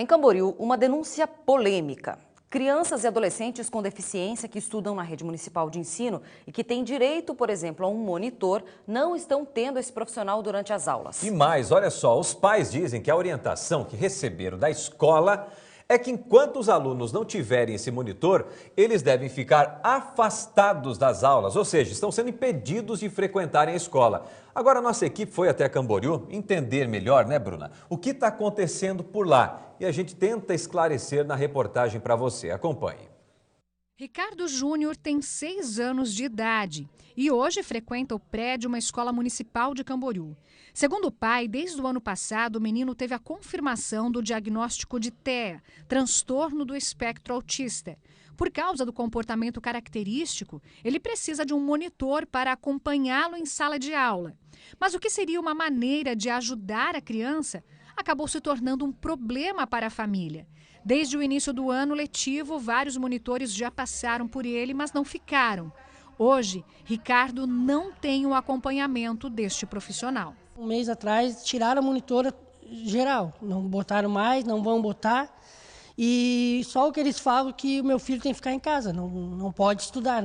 Em Camboriú, uma denúncia polêmica. Crianças e adolescentes com deficiência que estudam na rede municipal de ensino e que têm direito, por exemplo, a um monitor, não estão tendo esse profissional durante as aulas. E mais, olha só, os pais dizem que a orientação que receberam da escola é que enquanto os alunos não tiverem esse monitor, eles devem ficar afastados das aulas, ou seja, estão sendo impedidos de frequentarem a escola. Agora, a nossa equipe foi até Camboriú entender melhor, né, Bruna, o que está acontecendo por lá. E a gente tenta esclarecer na reportagem para você. Acompanhe. Ricardo Júnior tem 6 anos de idade e hoje frequenta o prédio de uma escola municipal de Camboriú. Segundo o pai, desde o ano passado, o menino teve a confirmação do diagnóstico de TEA, transtorno do espectro autista. Por causa do comportamento característico, ele precisa de um monitor para acompanhá-lo em sala de aula. Mas o que seria uma maneira de ajudar a criança acabou se tornando um problema para a família. Desde o início do ano letivo, vários monitores já passaram por ele, mas não ficaram. Hoje, Ricardo não tem o acompanhamento deste profissional. Um mês atrás, tiraram a monitora geral. Não botaram mais, não vão botar. E só o que eles falam que o meu filho tem que ficar em casa, não pode estudar.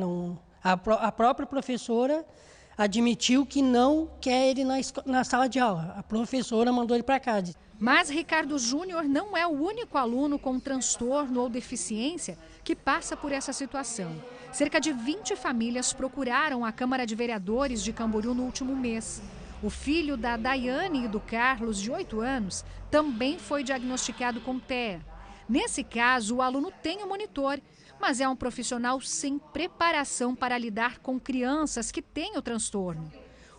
A própria professora admitiu que não quer ele na sala de aula. A professora mandou ele para casa. Mas Ricardo Júnior não é o único aluno com transtorno ou deficiência que passa por essa situação. Cerca de 20 famílias procuraram a Câmara de Vereadores de Camboriú no último mês. O filho da Daiane e do Carlos, de 8 anos, também foi diagnosticado com TEA. Nesse caso, o aluno tem um monitor, mas é um profissional sem preparação para lidar com crianças que têm o transtorno.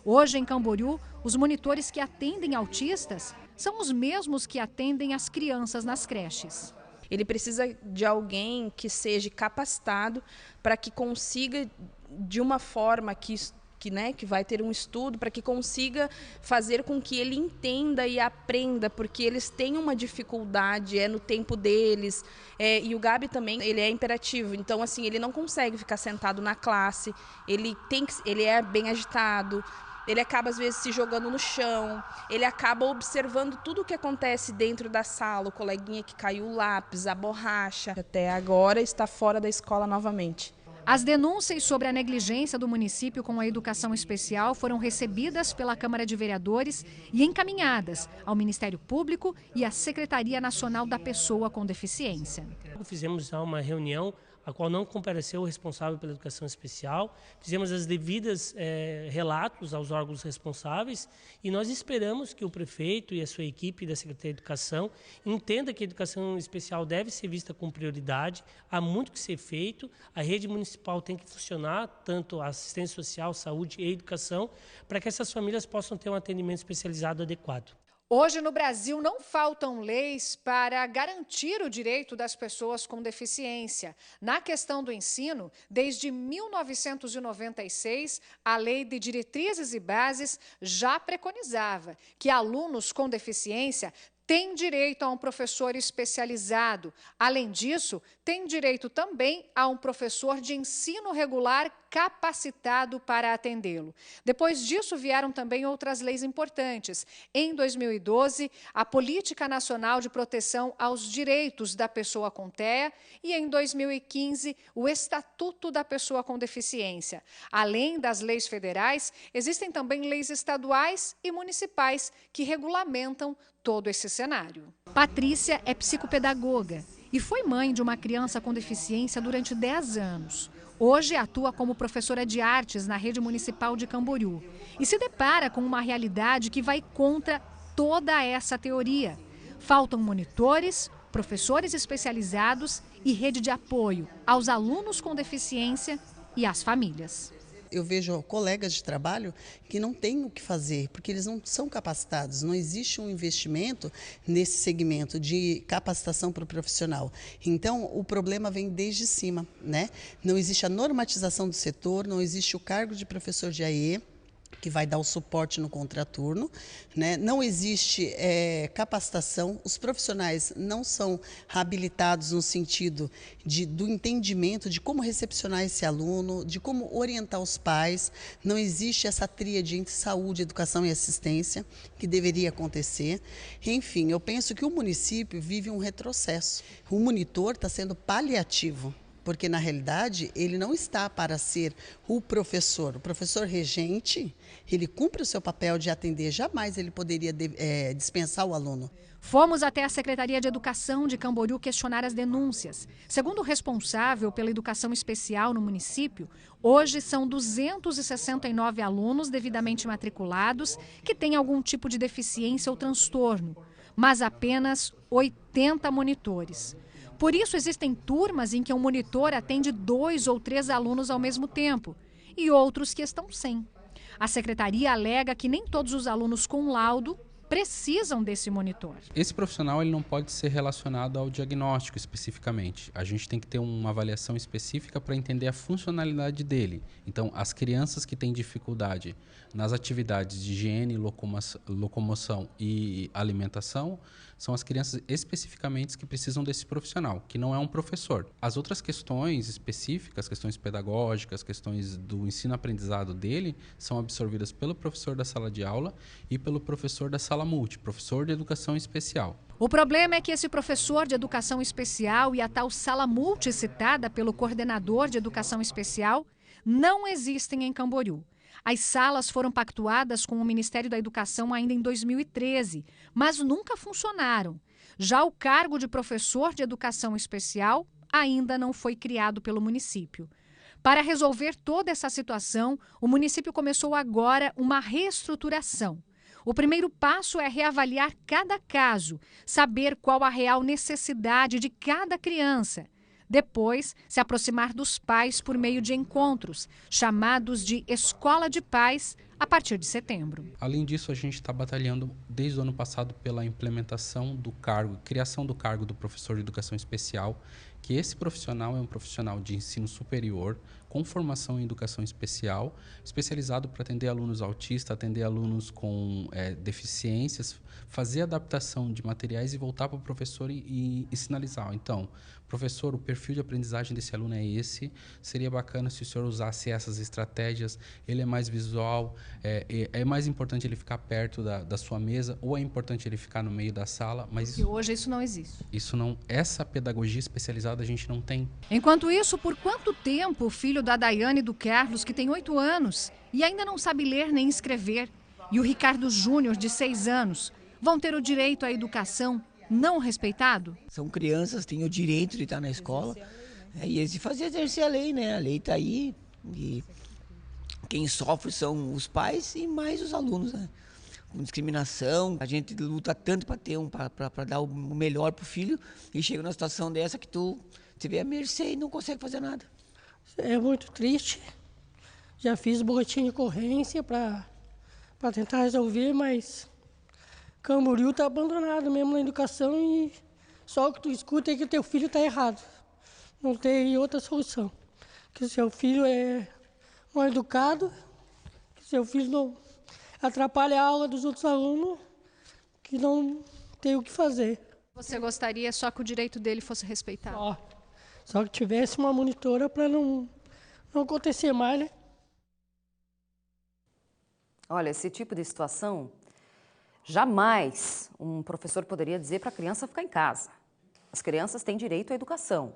Hoje, em Camboriú, os monitores que atendem autistas são os mesmos que atendem as crianças nas creches. Ele precisa de alguém que seja capacitado para que consiga, de uma forma que vai ter um estudo, para que consiga fazer com que ele entenda e aprenda, porque eles têm uma dificuldade, no tempo deles. E o Gabi também, ele é imperativo, então assim, ele não consegue ficar sentado na classe, ele é bem agitado. Ele acaba, às vezes, se jogando no chão, ele acaba observando tudo o que acontece dentro da sala, o coleguinha que caiu o lápis, a borracha. Até agora está fora da escola novamente. As denúncias sobre a negligência do município com a educação especial foram recebidas pela Câmara de Vereadores e encaminhadas ao Ministério Público e à Secretaria Nacional da Pessoa com Deficiência. Fizemos uma reunião a qual não compareceu o responsável pela educação especial, fizemos as devidas relatos aos órgãos responsáveis e nós esperamos que o prefeito e a sua equipe da Secretaria de Educação entenda que a educação especial deve ser vista com prioridade, há muito que ser feito, a rede municipal tem que funcionar, tanto a assistência social, saúde e educação, para que essas famílias possam ter um atendimento especializado adequado. Hoje no Brasil não faltam leis para garantir o direito das pessoas com deficiência. Na questão do ensino, desde 1996, a Lei de Diretrizes e Bases já preconizava que alunos com deficiência têm direito a um professor especializado. Além disso, tem direito também a um professor de ensino regular capacitado para atendê-lo. Depois disso, vieram também outras leis importantes. Em 2012, a Política Nacional de Proteção aos Direitos da Pessoa com TEA e, em 2015, o Estatuto da Pessoa com Deficiência. Além das leis federais, existem também leis estaduais e municipais que regulamentam todo esse cenário. Patrícia é psicopedagoga e foi mãe de uma criança com deficiência durante 10 anos. Hoje atua como professora de artes na rede municipal de Camboriú e se depara com uma realidade que vai contra toda essa teoria. Faltam monitores, professores especializados e rede de apoio aos alunos com deficiência e às famílias. Eu vejo colegas de trabalho que não têm o que fazer, porque eles não são capacitados, não existe um investimento nesse segmento de capacitação para o profissional. Então, o problema vem desde cima, né? Não existe a normatização do setor, não existe o cargo de professor de AE. que vai dar o suporte no contraturno, né? Não existe capacitação, os profissionais não são habilitados no sentido do entendimento de como recepcionar esse aluno, de como orientar os pais, não existe essa tríade entre saúde, educação e assistência, que deveria acontecer. Enfim, eu penso que o município vive um retrocesso. O monitor está sendo paliativo, porque, na realidade, ele não está para ser o professor. O professor regente, ele cumpre o seu papel de atender, jamais ele poderia dispensar o aluno. Fomos até a Secretaria de Educação de Camboriú questionar as denúncias. Segundo o responsável pela educação especial no município, hoje são 269 alunos devidamente matriculados que têm algum tipo de deficiência ou transtorno, mas apenas 80 monitores. Por isso, existem turmas em que um monitor atende 2 ou 3 alunos ao mesmo tempo e outros que estão sem. A secretaria alega que nem todos os alunos com laudo precisam desse monitor. Esse profissional ele não pode ser relacionado ao diagnóstico especificamente. A gente tem que ter uma avaliação específica para entender a funcionalidade dele. Então, as crianças que têm dificuldade nas atividades de higiene, locomoção e alimentação são as crianças especificamente que precisam desse profissional, que não é um professor. As outras questões específicas, questões pedagógicas, questões do ensino-aprendizado dele, são absorvidas pelo professor da sala de aula e pelo professor da sala multi, professor de educação especial. O problema é que esse professor de educação especial e a tal sala multi citada pelo coordenador de educação especial não existem em Camboriú. As salas foram pactuadas com o Ministério da Educação ainda em 2013, mas nunca funcionaram. Já o cargo de professor de educação especial ainda não foi criado pelo município. Para resolver toda essa situação, o município começou agora uma reestruturação. O primeiro passo é reavaliar cada caso, saber qual a real necessidade de cada criança. Depois, se aproximar dos pais por meio de encontros, chamados de Escola de Pais, a partir de setembro. Além disso, a gente está batalhando desde o ano passado pela implementação do cargo, criação do cargo do professor de educação especial, que esse profissional é um profissional de ensino superior, com formação em educação especial, especializado para atender alunos autistas, atender alunos com deficiências, fazer adaptação de materiais e voltar para o professor e sinalizar. Então, professor, o perfil de aprendizagem desse aluno é esse, seria bacana se o senhor usasse essas estratégias, ele é mais visual, é mais importante ele ficar perto da sua mesa ou é importante ele ficar no meio da sala, mas... E hoje isso não existe. Essa pedagogia especializada a gente não tem. Enquanto isso, por quanto tempo o filho da Daiane e do Carlos, que tem 8 anos e ainda não sabe ler nem escrever, e o Ricardo Júnior, de 6 anos, vão ter o direito à educação não respeitado? São crianças, têm o direito de estar na escola e eles fazem exercer a lei, né? A lei está aí e quem sofre são os pais e mais os alunos, né? Com discriminação, a gente luta tanto para dar o melhor para o filho e chega numa situação dessa que tu se vê à mercê e não consegue fazer nada. É muito triste. Já fiz boletim de ocorrência para tentar resolver, mas Camboriú está abandonado mesmo na educação e só o que tu escuta é que teu filho está errado. Não tem outra solução. Que seu filho é mal educado, que seu filho não atrapalha a aula dos outros alunos, que não tem o que fazer. Você gostaria só que o direito dele fosse respeitado? Só que tivesse uma monitora para não acontecer mais, né? Olha, esse tipo de situação, jamais um professor poderia dizer para a criança ficar em casa. As crianças têm direito à educação.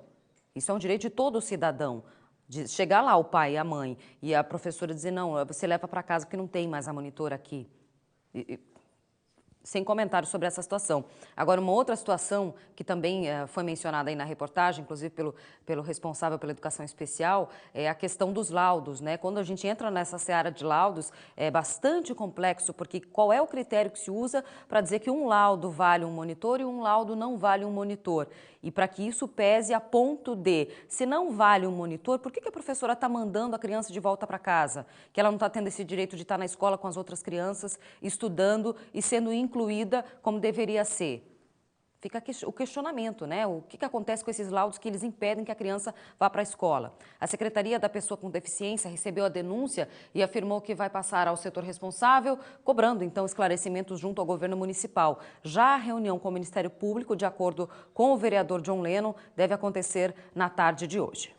Isso é um direito de todo cidadão. De chegar lá o pai e a mãe e a professora dizer, não, você leva para casa porque não tem mais a monitora aqui. Sem comentário sobre essa situação. Agora, uma outra situação que também foi mencionada aí na reportagem, inclusive pelo responsável pela educação especial, é a questão dos laudos, né? Quando a gente entra nessa seara de laudos, é bastante complexo, porque qual é o critério que se usa para dizer que um laudo vale um monitor e um laudo não vale um monitor? E para que isso pese a ponto de, se não vale um monitor, por que a professora está mandando a criança de volta para casa? Que ela não está tendo esse direito de estar na escola com as outras crianças, estudando e sendo incluída como deveria ser. Fica o questionamento, né? O que acontece com esses laudos que eles impedem que a criança vá para a escola? A Secretaria da Pessoa com Deficiência recebeu a denúncia e afirmou que vai passar ao setor responsável, cobrando então esclarecimentos junto ao governo municipal. Já a reunião com o Ministério Público, de acordo com o vereador John Lennon, deve acontecer na tarde de hoje.